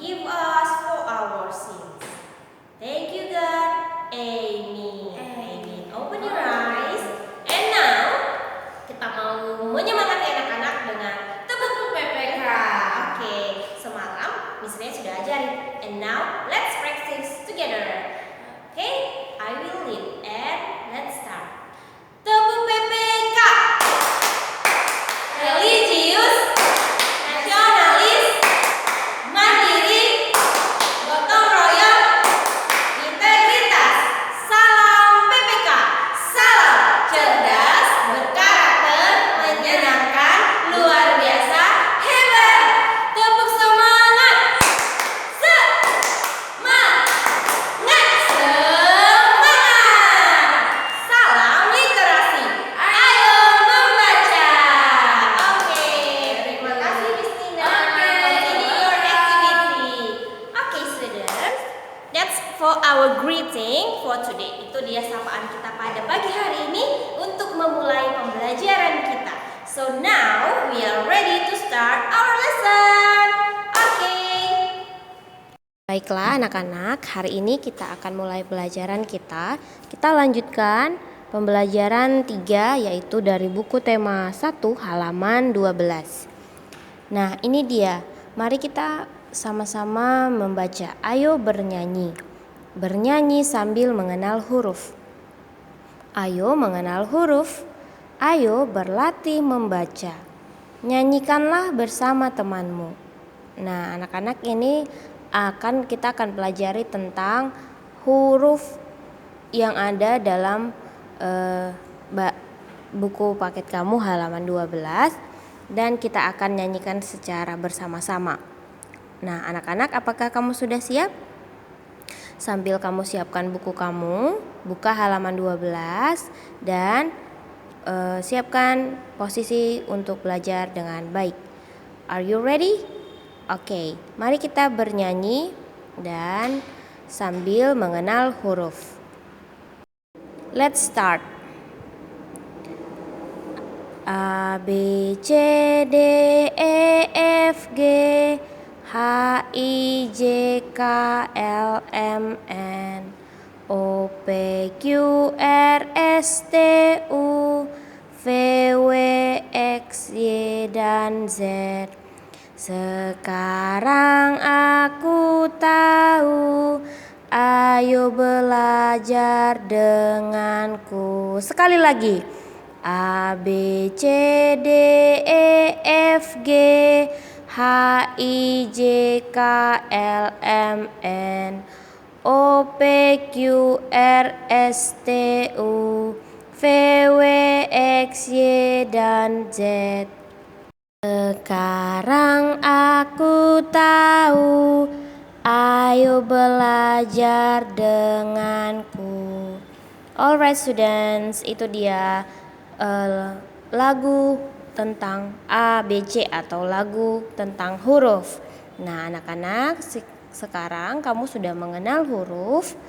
forgive us for our sins. Thank you, God. Amen. Amen. Open your eyes. And now, kita mau menyemangati anak-anak dengan tebak PPK. Oke, semalam Miss Ria sudah ajarin. And now, let's practice together. Okay, I will lead and let's start. Tebak PPK. Religius, nasionalis, mandiri, gotong royong, integritas. Salam PPK. Salam cerdas, berkarakter, menyenangkan, luar biasa, hebat. Tepuk semangat. Semangat. Salam literasi. Ayo membaca. Oke, terima kasih Miss Nina. Continue your activity. Oke, students. That's for our greeting for today. Itu dia sapaan kita pada pagi hari ini untuk memulai pembelajaran kita. So now we are ready to start our lesson. Oke. Baiklah anak-anak, hari ini kita akan mulai pelajaran kita. Kita lanjutkan pembelajaran 3 yaitu dari buku tema 1 halaman 12. Nah, ini dia. Mari kita sama-sama membaca. Ayo bernyanyi. Bernyanyi sambil mengenal huruf. Ayo mengenal huruf. Ayo berlatih membaca. Nyanyikanlah bersama temanmu. Nah, anak-anak ini kita akan pelajari tentang huruf yang ada dalam buku paket kamu halaman 12 dan kita akan nyanyikan secara bersama-sama. Nah, anak-anak, apakah kamu sudah siap? Sambil kamu siapkan buku kamu, buka halaman 12 dan siapkan posisi untuk belajar dengan baik. Are you ready? Oke, mari kita bernyanyi dan sambil mengenal huruf. Let's start. A, B, C, D, E, F, G, H, I, J, K, L, M, N, O, P, Q, R, S, T, U, V, W, X, Y, dan Z. Sekarang aku tahu, ayo belajar denganku. Sekali lagi. A, B, C, D, E, F, G, H, I, J, K, L, M, N, O, P, Q, R, S, T, U, V, W, X, Y, dan Z. Sekarang aku tahu, ayo belajar denganku. Alright students, itu dia lagu tentang A, B, C atau lagu tentang huruf. Nah anak-anak, sekarang kamu sudah mengenal huruf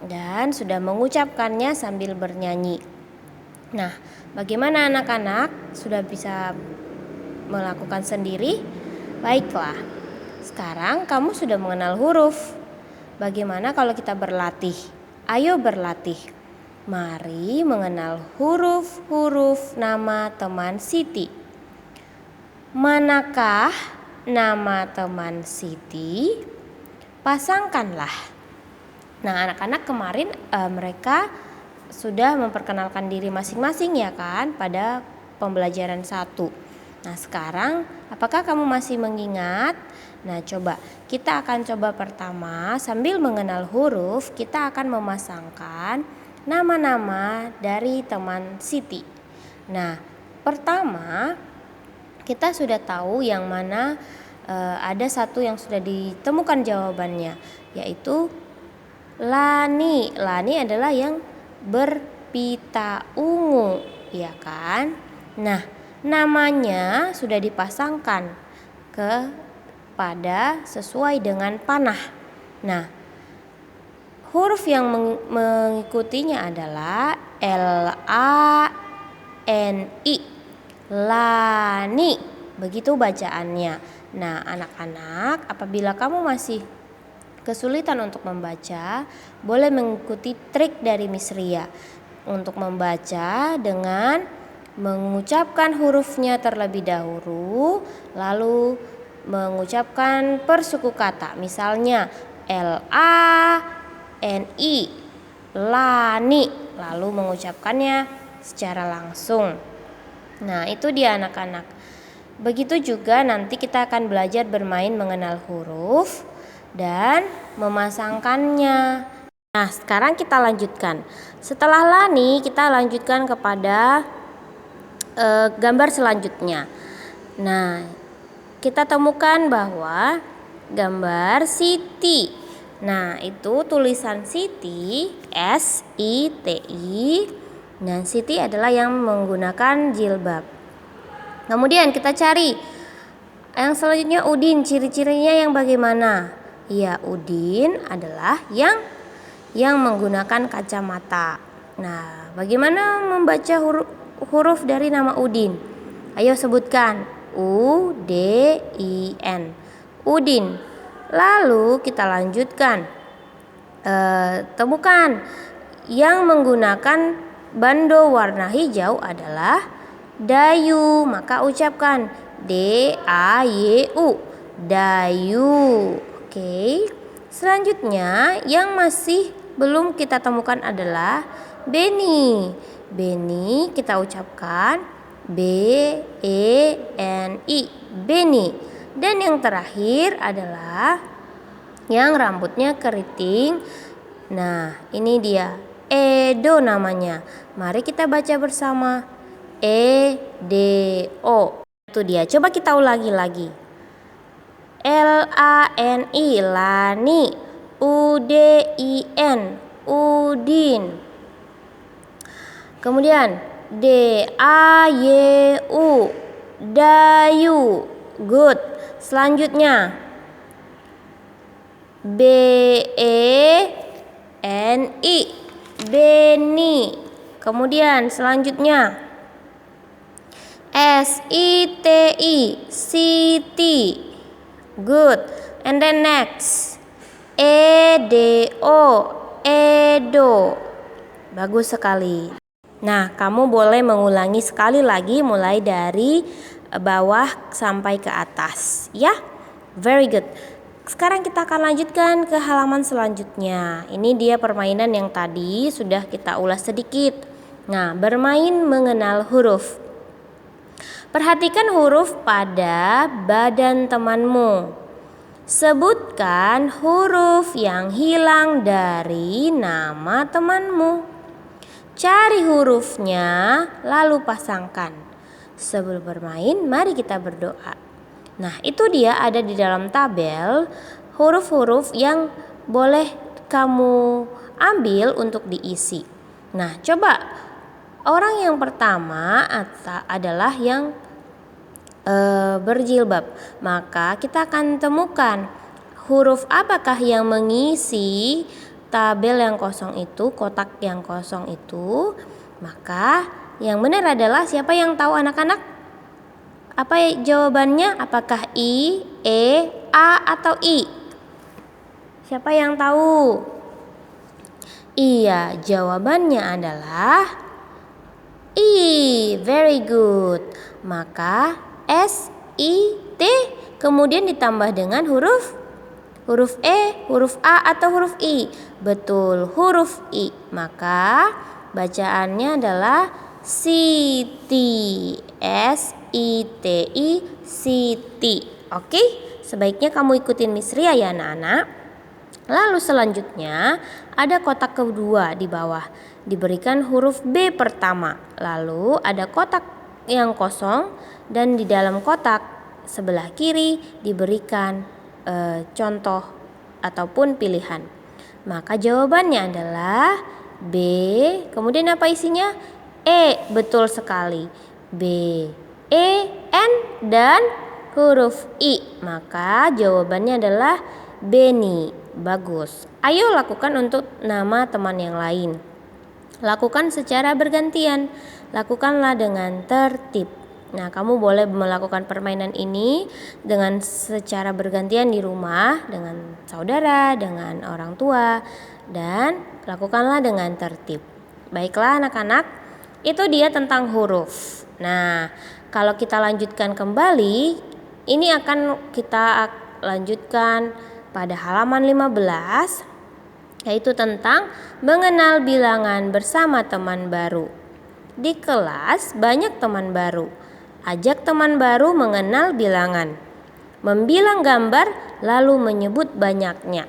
dan sudah mengucapkannya sambil bernyanyi. Nah, bagaimana anak-anak? Sudah bisa melakukan sendiri? Baiklah, sekarang kamu sudah mengenal huruf. Bagaimana kalau kita berlatih? Ayo berlatih. Mari mengenal huruf-huruf nama teman Siti. Manakah nama teman Siti? Pasangkanlah. Nah, anak-anak kemarin mereka sudah memperkenalkan diri masing-masing ya kan pada pembelajaran 1. Nah, sekarang apakah kamu masih mengingat? Nah, coba kita akan coba pertama sambil mengenal huruf, kita akan memasangkan nama-nama dari teman Siti. Nah, pertama kita sudah tahu yang mana ada satu yang sudah ditemukan jawabannya, yaitu Lani. Lani adalah yang berpita ungu, ya kan? Nah, namanya sudah dipasangkan kepada sesuai dengan panah. Nah, huruf yang mengikutinya adalah L-A-N-I. Lani. Begitu bacaannya. Nah, anak-anak, apabila kamu masih kesulitan untuk membaca, boleh mengikuti trik dari Miss Ria untuk membaca dengan mengucapkan hurufnya terlebih dahulu, lalu mengucapkan persuku kata. Misalnya LANI, lani, lalu mengucapkannya secara langsung. Nah, itu dia anak-anak. Begitu juga nanti kita akan belajar bermain mengenal huruf dan memasangkannya. Nah, sekarang kita lanjutkan. Setelah lani, kita lanjutkan kepada gambar selanjutnya. Nah, kita temukan bahwa gambar Siti. Nah, itu tulisan Siti, SITI. Dan Siti adalah yang menggunakan jilbab. Kemudian kita cari yang selanjutnya Udin, ciri-cirinya yang bagaimana? Ya, Udin adalah yang menggunakan kacamata. Nah, bagaimana membaca huruf dari nama Udin? Ayo sebutkan. UDIN, Udin. Lalu kita lanjutkan. Temukan yang menggunakan bando warna hijau adalah Dayu, maka ucapkan DAYU, Dayu. Oke. Selanjutnya yang masih belum kita temukan adalah Beni. Beni kita ucapkan BENI, Beni. Dan yang terakhir adalah yang rambutnya keriting. Nah, ini dia Edo namanya. Mari kita baca bersama. EDO. Itu dia. Coba kita ulangi lagi. LANI, lani. UDIN, Udin. Kemudian DAYU, Dayu. Good. Selanjutnya BENI, Beni. Kemudian selanjutnya SITI, Siti. Good. And then next EDO, Edo. Bagus sekali. Nah, kamu boleh mengulangi sekali lagi mulai dari bawah sampai ke atas, ya. Very good. Sekarang kita akan lanjutkan ke halaman selanjutnya. Ini dia permainan yang tadi sudah kita ulas sedikit. Nah, bermain mengenal huruf. Perhatikan huruf pada badan temanmu. Sebutkan huruf yang hilang dari nama temanmu. Cari hurufnya lalu pasangkan. Sebelum bermain, mari kita berdoa. Nah, itu dia ada di dalam tabel huruf-huruf yang boleh kamu ambil untuk diisi. Nah, coba orang yang pertama adalah yang berjilbab. Maka kita akan temukan huruf apakah yang mengisi tabel yang kosong itu, kotak yang kosong itu. Maka yang benar adalah siapa yang tahu anak-anak? Apa jawabannya? Apakah I, E, A atau I? Siapa yang tahu? Iya, jawabannya adalah I. Very good. Maka SIT kemudian ditambah dengan huruf E, huruf A atau huruf I? Betul, huruf I. Maka bacaannya adalah Siti. SITI, Siti. Oke, sebaiknya kamu ikutin Miss Ria ya anak-anak. Lalu selanjutnya ada kotak kedua di bawah. Diberikan huruf B pertama. Lalu ada kotak yang kosong dan di dalam kotak sebelah kiri diberikan contoh ataupun pilihan. Maka jawabannya adalah B. Kemudian apa isinya? E. Betul sekali. B, E, N dan huruf I. Maka jawabannya adalah Beni. Bagus. Ayo lakukan untuk nama teman yang lain. Lakukan secara bergantian. Lakukanlah dengan tertib. Nah, kamu boleh melakukan permainan ini dengan secara bergantian di rumah, dengan saudara, dengan orang tua, dan lakukanlah dengan tertib. Baiklah anak-anak, itu dia tentang huruf. Nah, kalau kita lanjutkan kembali, ini akan kita lanjutkan pada halaman 15, yaitu tentang mengenal bilangan bersama teman baru. Di kelas banyak teman baru. Ajak teman baru mengenal bilangan. Membilang gambar lalu menyebut banyaknya.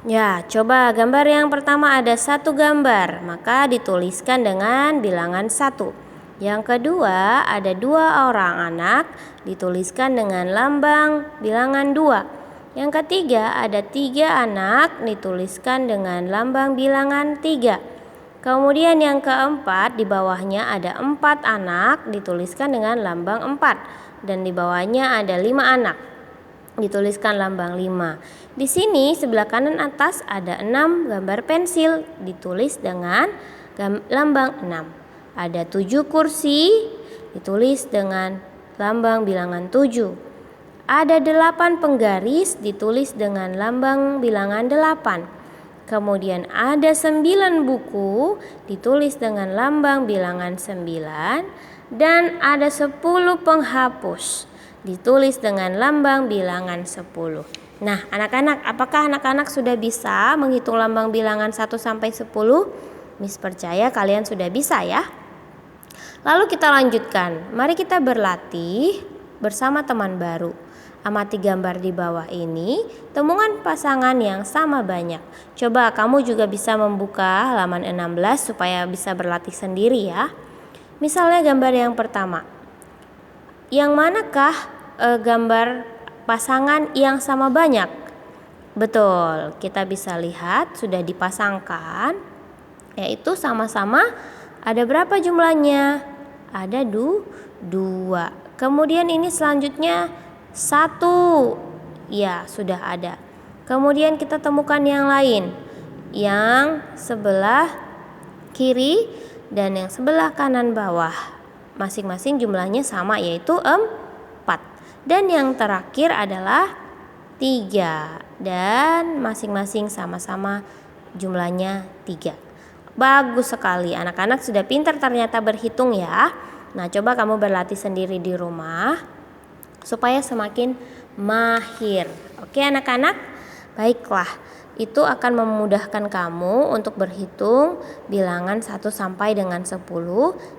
Ya, coba gambar yang pertama ada 1 gambar, maka dituliskan dengan bilangan 1. Yang kedua ada 2 orang anak, dituliskan dengan lambang bilangan 2. Yang ketiga ada 3 anak, dituliskan dengan lambang bilangan 3. Kemudian yang keempat di bawahnya ada 4 anak, dituliskan dengan lambang 4. Dan di bawahnya ada 5 anak, dituliskan lambang 5. Di sini sebelah kanan atas ada 6 gambar pensil, ditulis dengan lambang 6. Ada 7 kursi, ditulis dengan lambang bilangan 7. Ada 8 penggaris, ditulis dengan lambang bilangan 8. Kemudian ada 9 buku, ditulis dengan lambang bilangan 9. Dan ada 10 penghapus, ditulis dengan lambang bilangan 10. Nah anak-anak, apakah anak-anak sudah bisa menghitung lambang bilangan 1 sampai 10? Miss percaya kalian sudah bisa ya. Lalu kita lanjutkan, mari kita berlatih bersama teman baru. Amati gambar di bawah ini, temukan pasangan yang sama banyak. Coba kamu juga bisa membuka halaman 16 supaya bisa berlatih sendiri ya. Misalnya gambar yang pertama. Yang manakah gambar pasangan yang sama banyak? Betul, kita bisa lihat sudah dipasangkan, yaitu sama-sama ada berapa jumlahnya? Ada 2. Kemudian ini selanjutnya 1. Ya, sudah ada. Kemudian kita temukan yang lain. Yang sebelah kiri dan yang sebelah kanan bawah. Masing-masing jumlahnya sama, yaitu 4. Dan yang terakhir adalah 3. Dan masing-masing sama-sama jumlahnya 3. Bagus sekali, anak-anak sudah pintar ternyata berhitung ya. Nah, coba kamu berlatih sendiri di rumah supaya semakin mahir. Oke anak-anak? Baiklah, itu akan memudahkan kamu untuk berhitung bilangan 1 sampai dengan 10,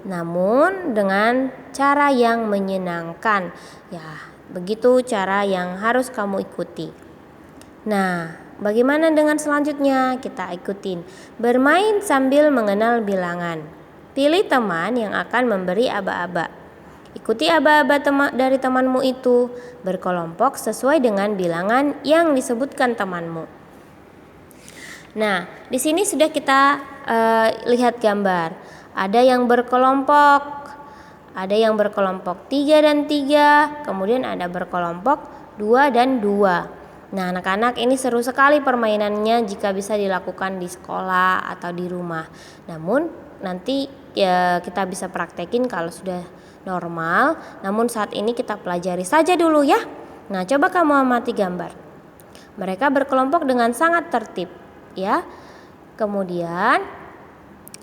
namun dengan cara yang menyenangkan. Ya, begitu cara yang harus kamu ikuti. Nah, bagaimana dengan selanjutnya? Kita ikutin. Bermain sambil mengenal bilangan. Pilih teman yang akan memberi aba-aba. Ikuti aba-aba dari temanmu itu, berkelompok sesuai dengan bilangan yang disebutkan temanmu. Nah, di sini sudah kita lihat gambar. Ada yang berkelompok, ada yang berkelompok 3 dan 3, kemudian ada berkelompok 2 dan 2. Nah, anak-anak, ini seru sekali permainannya jika bisa dilakukan di sekolah atau di rumah. Namun nanti ya kita bisa praktekin kalau sudah normal. Namun saat ini kita pelajari saja dulu ya. Nah, coba kamu amati gambar. Mereka berkelompok dengan sangat tertib ya. Kemudian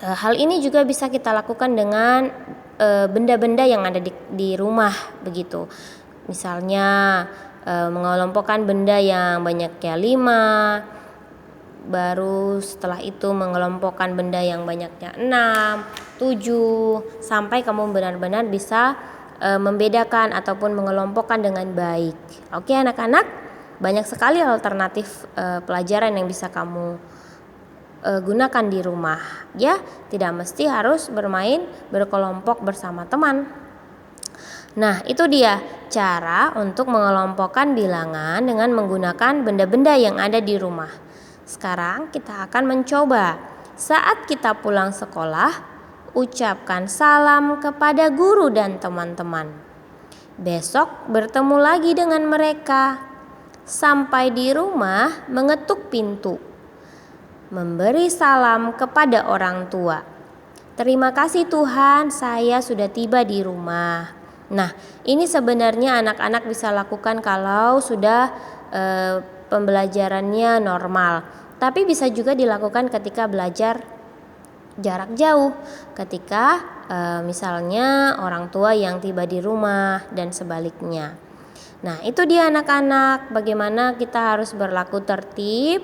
hal ini juga bisa kita lakukan dengan benda-benda yang ada di rumah begitu. Misalnya mengelompokkan benda yang banyaknya 5. Baru setelah itu mengelompokkan benda yang banyaknya 6, 7, sampai kamu benar-benar bisa membedakan ataupun mengelompokkan dengan baik. Oke anak-anak, banyak sekali alternatif pelajaran yang bisa kamu gunakan di rumah ya. Tidak mesti harus berkelompok bersama teman. Nah, itu dia cara untuk mengelompokkan bilangan dengan menggunakan benda-benda yang ada di rumah. Sekarang kita akan mencoba. Saat kita pulang sekolah, ucapkan salam kepada guru dan teman-teman. Besok bertemu lagi dengan mereka. Sampai di rumah, mengetuk pintu. Memberi salam kepada orang tua. Terima kasih Tuhan, saya sudah tiba di rumah. Nah, ini sebenarnya anak-anak bisa lakukan kalau sudah pembelajarannya normal. Tapi bisa juga dilakukan ketika belajar jarak jauh, ketika misalnya orang tua yang tiba di rumah dan sebaliknya. Nah, itu dia anak-anak, bagaimana kita harus berlaku tertib,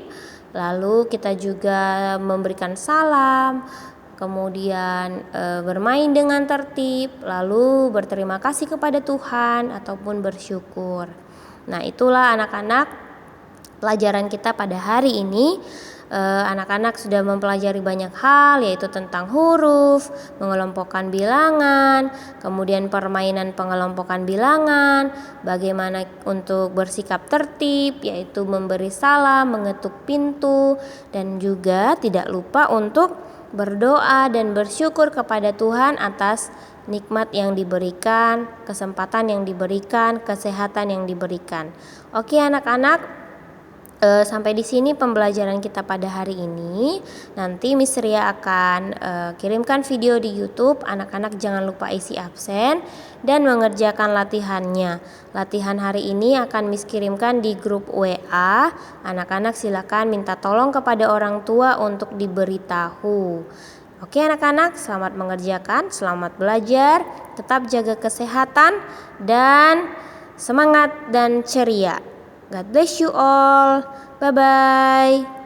lalu kita juga memberikan salam, kemudian bermain dengan tertib, lalu berterima kasih kepada Tuhan ataupun bersyukur. Nah, itulah anak-anak pelajaran kita pada hari ini. Anak-anak sudah mempelajari banyak hal, yaitu tentang huruf, mengelompokkan bilangan, kemudian permainan pengelompokan bilangan, bagaimana untuk bersikap tertib, yaitu memberi salam, mengetuk pintu, dan juga tidak lupa untuk berdoa dan bersyukur kepada Tuhan atas nikmat yang diberikan, kesempatan yang diberikan, kesehatan yang diberikan. Oke anak-anak, sampai di sini pembelajaran kita pada hari ini. Nanti Miss Ria akan kirimkan video di YouTube. Anak-anak jangan lupa isi absen dan mengerjakan latihannya. Latihan hari ini akan Miss kirimkan di grup WA. Anak-anak silakan minta tolong kepada orang tua untuk diberitahu. Oke anak-anak, selamat mengerjakan, selamat belajar, tetap jaga kesehatan dan semangat dan ceria. God bless you all. Bye-bye.